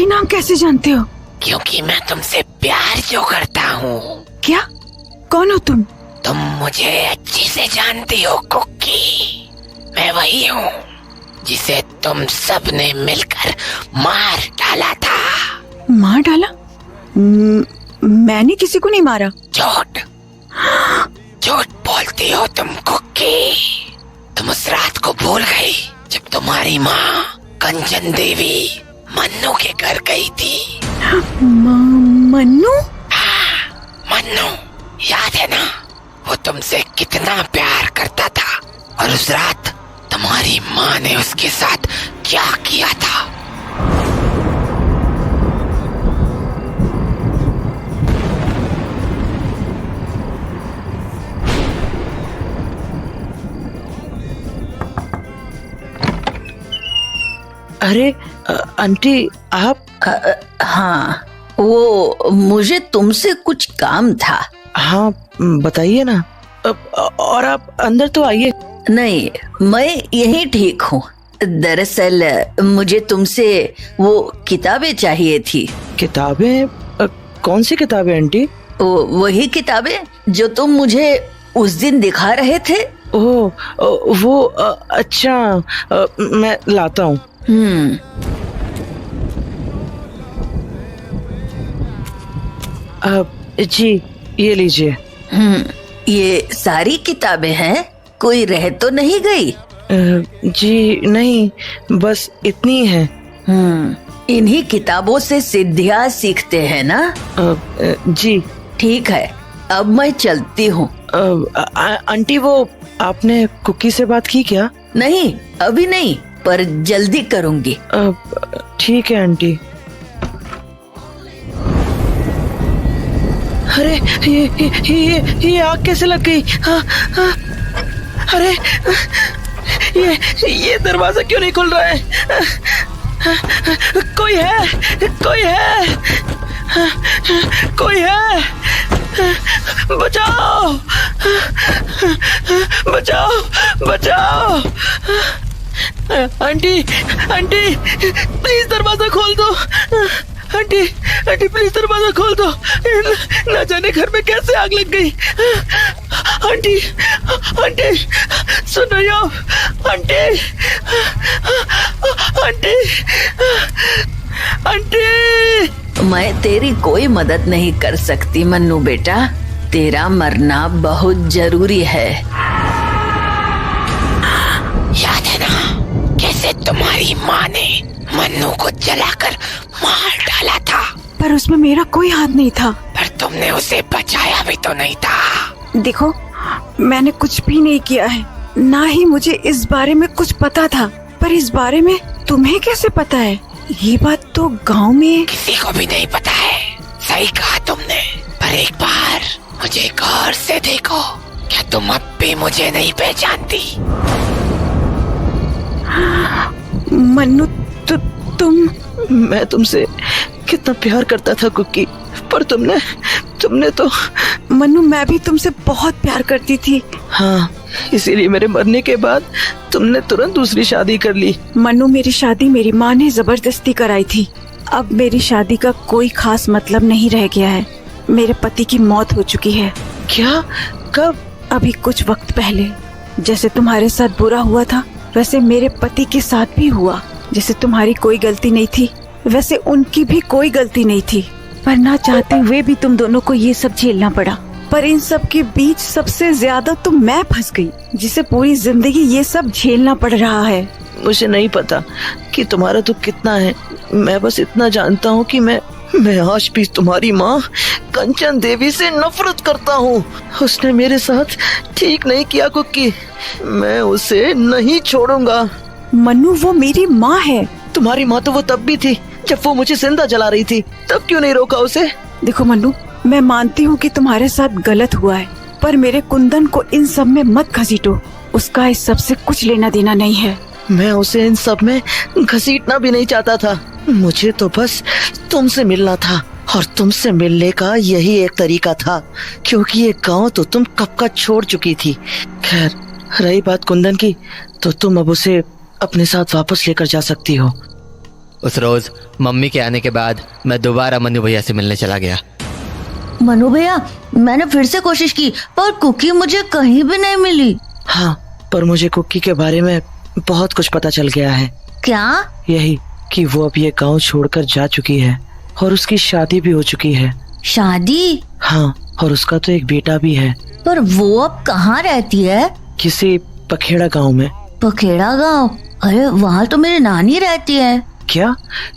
मेरी नाम कैसे जानते हो? क्योंकि मैं तुमसे प्यार जो करता हूँ। क्या? कौन हो तुम? तुम मुझे अच्छी से जानती हो कुकी। मैं वही हूँ जिसे तुम सबने मिलकर मार डाला था। मार डाला? मैंने किसी को नहीं मारा। झूठ झूठ बोलती हो तुम कुकी। तुम उस रात को भूल गई जब तुम्हारी माँ कंचन देवी मन्नू के घर गई थी। मन्नू? हाँ, मन्नू याद है ना, वो तुमसे कितना प्यार करता था और उस रात तुम्हारी माँ ने उसके साथ क्या किया था। अरे आंटी आप? हाँ, वो मुझे तुमसे कुछ काम था। हाँ बताइए ना। और आप अंदर तो आइए। नहीं, मैं यहीं ठीक हूँ। दरअसल मुझे तुमसे वो किताबें चाहिए थी। किताबें? कौन सी किताबें आंटी? वही किताबें जो तुम मुझे उस दिन दिखा रहे थे। ओह वो अच्छा, मैं लाता हूँ। जी ये लीजिए। ये सारी किताबें हैं? कोई रह तो नहीं गई? जी नहीं, बस इतनी है। इन्हीं किताबों से सिद्धियाँ सीखते हैं ना? जी ठीक है, अब मैं चलती हूँ। आंटी वो आपने कुकी से बात की क्या? नहीं, अभी नहीं, पर जल्दी करूँगी। ठीक है आंटी। अरे ये आग कैसे लग गई? अरे ये दरवाजा क्यों नहीं खुल रहा है? कोई है, कोई है, कोई है, बचाओ, बचाओ, बचाओ। आंटी आंटी प्लीज दरवाजा खोल दो। आंटी आंटी प्लीज दरवाजा खोल दो। ना जाने घर में कैसे आग लग गई। आंटी आंटी सुन रही हो? Aunty aunty aunty. मैं तेरी कोई मदद नहीं कर सकती मन्नू बेटा, तेरा मरना बहुत जरूरी है। याद है ना कैसे तुम्हारी माँ ने मन्नू को जलाकर मार डाला था? पर उसमें मेरा कोई हाथ नहीं था। पर तुमने उसे बचाया भी तो नहीं था। देखो, मैंने कुछ भी नहीं किया है, ना ही मुझे इस बारे में कुछ पता था। पर इस बारे में तुम्हें कैसे पता है? ये बात तो गांव में किसी को भी नहीं पता है। सही कहा तुमने। पर एक बार मुझे गौर से देखो, क्या तुम अब भी मुझे नहीं पहचानती? मन्नू तुम? मैं तुमसे कितना प्यार करता था कुकी, पर तुमने तो। मन्नू मैं भी तुमसे बहुत प्यार करती थी। हाँ, इसीलिए मेरे मरने के बाद तुमने तुरंत दूसरी शादी कर ली। मन्नू मेरी शादी मेरी माँ ने जबरदस्ती कराई थी। अब मेरी शादी का कोई खास मतलब नहीं रह गया है। मेरे पति की मौत हो चुकी है। क्या? कब? अभी कुछ वक्त पहले। जैसे तुम्हारे साथ बुरा हुआ था, वैसे मेरे पति के साथ भी हुआ। जैसे तुम्हारी कोई गलती नहीं थी, वैसे उनकी भी कोई गलती नहीं थी। पर ना चाहते हुए भी तुम दोनों को ये सब झेलना पड़ा। पर इन सब के बीच सबसे ज्यादा तो मैं फंस गई, जिसे पूरी जिंदगी ये सब झेलना पड़ रहा है। मुझे नहीं पता कि तुम्हारा दुख कितना है। मैं बस इतना जानता हूँ कि मैं आज भी तुम्हारी माँ कंचन देवी से नफरत करता हूँ। उसने मेरे साथ ठीक नहीं किया कुकी, मैं उसे नहीं छोड़ूंगा। मन्नू वो मेरी माँ है। तुम्हारी माँ तो वो तब भी थी जब वो मुझे जिंदा जला रही थी, तब क्यों नहीं रोका उसे? देखो मन्नू, मैं मानती हूँ कि तुम्हारे साथ गलत हुआ है, पर मेरे कुंदन को इन सब में मत घसीटो। उसका इस सब से कुछ लेना देना नहीं है। मैं उसे इन सब में घसीटना भी नहीं चाहता था। मुझे तो बस तुमसे मिलना था, और तुमसे मिलने का यही एक तरीका था, क्योंकि ये गांव तो तुम कब का छोड़ चुकी थी। खैर, रही बात कुंदन की, तो तुम अब उसे अपने साथ वापस लेकर जा सकती हो। उस रोज मम्मी के आने के बाद मैं दोबारा मनु भैया से मिलने चला गया। मनु भैया, मैंने फिर से कोशिश की पर कुकी मुझे कहीं भी नहीं मिली। हाँ, पर मुझे कुकी के बारे में बहुत कुछ पता चल गया है। क्या? यही कि वो अब ये गांव छोड़कर जा चुकी है और उसकी शादी भी हो चुकी है। शादी? हाँ, और उसका तो एक बेटा भी है। पर वो अब कहाँ रहती है? किसी पखेड़ा गांव में। पखेड़ा गांव? अरे वहाँ तो मेरी नानी रहती है। क्या?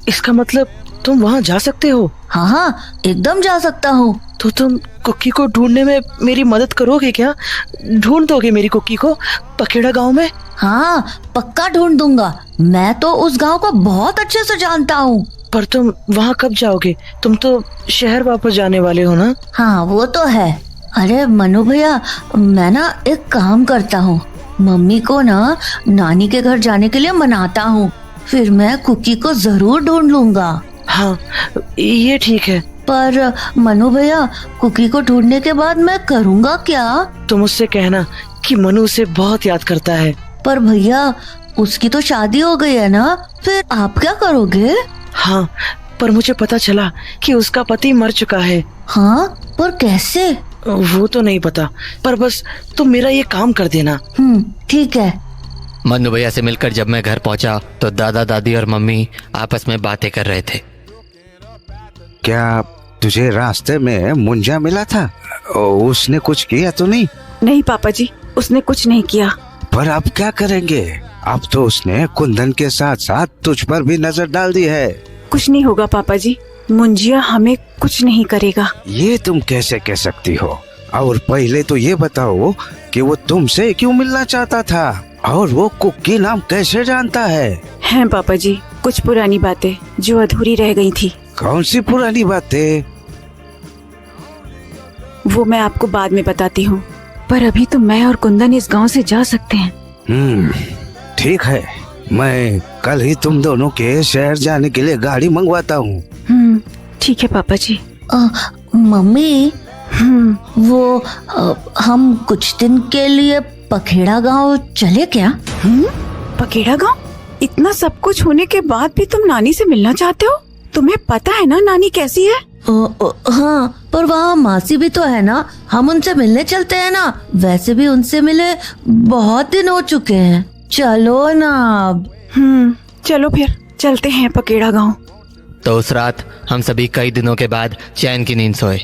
इसका मतलब तुम वहाँ जा सकते हो? हाँ हाँ, एकदम जा सकता हूँ। तो तुम कुकी को ढूंढने में मेरी मदद करोगे क्या? ढूंढ दोगे मेरी कुकी को पखेड़ा गांव में? हाँ, पक्का ढूंढ दूंगा। मैं तो उस गांव को बहुत अच्छे से जानता हूँ। पर तुम वहाँ कब जाओगे? तुम तो शहर वापस जाने वाले हो ना? हाँ, वो तो है। अरे मनु भैया, मैं ना एक काम करता हूँ, मम्मी को ना नानी के घर जाने के लिए मनाता हूँ, फिर मैं कुकी को जरूर ढूंढ लूंगा। हाँ, ये ठीक है। पर मनु भैया, कुकी को ढूंढने के बाद मैं करूँगा क्या? तुम उससे कहना कि मनु उसे बहुत याद करता है। पर भैया, उसकी तो शादी हो गई है ना, फिर आप क्या करोगे? हाँ, पर मुझे पता चला कि उसका पति मर चुका है। हाँ, पर कैसे? वो तो नहीं पता, पर बस तुम मेरा ये काम कर देना। ठीक है। मनु भैया से मिलकर जब मैं घर पहुंचा तो दादा दादी और मम्मी आपस में बातें कर रहे थे। क्या तुझे रास्ते में मुंजा मिला था? उसने कुछ किया तो नहीं? नहीं पापा जी, उसने कुछ नहीं किया। पर अब क्या करेंगे? अब तो उसने कुंदन के साथ साथ तुझ पर भी नजर डाल दी है। कुछ नहीं होगा पापा जी, मुंजिया हमें कुछ नहीं करेगा। ये तुम कैसे कह सकती हो? और पहले तो ये बताओ कि वो तुमसे क्यों मिलना चाहता था और वो कुकी नाम कैसे जानता है? हैं पापा जी, कुछ पुरानी बातें जो अधूरी रह गई थी। कौन सी पुरानी बातें? वो मैं आपको बाद में बताती हूँ, पर अभी तो मैं और कुंदन इस गांव से जा सकते हैं। ठीक है, मैं कल ही तुम दोनों के शहर जाने के लिए गाड़ी मंगवाता हूँ। ठीक है पापा जी। मम्मी, वो हम कुछ दिन के लिए पखेड़ा गांव चले क्या? पखेड़ा गांव? इतना सब कुछ होने के बाद भी तुम नानी से मिलना चाहते हो? तुम्हें पता है ना नानी कैसी है? हाँ, पर वहाँ मासी भी तो है ना, हम उनसे मिलने चलते हैं ना। वैसे भी उनसे मिले बहुत दिन हो चुके हैं। चलो ना अब। चलो फिर चलते हैं पखेड़ा गांव। तो उस रात हम सभी कई दिनों के बाद चैन की नींद सोए।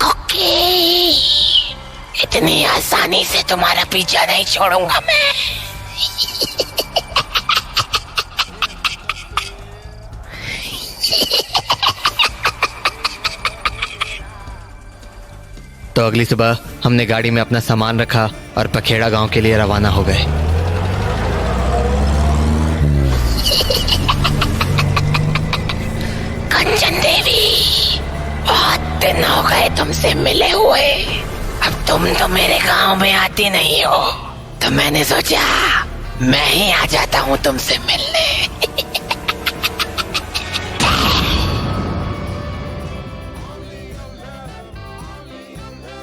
कुकी, इतनी आसानी से तुम्हारा पीछा नहीं छोड़ूंगा मैं। तो अगली सुबह हमने गाड़ी में अपना सामान रखा और पखेड़ा गांव के लिए रवाना हो गए। कंचन देवी, बहुत दिन हो गए तुमसे मिले हुए। अब तुम तो मेरे गांव में आती नहीं हो, तो मैंने सोचा मैं ही आ जाता हूँ तुमसे मिलने।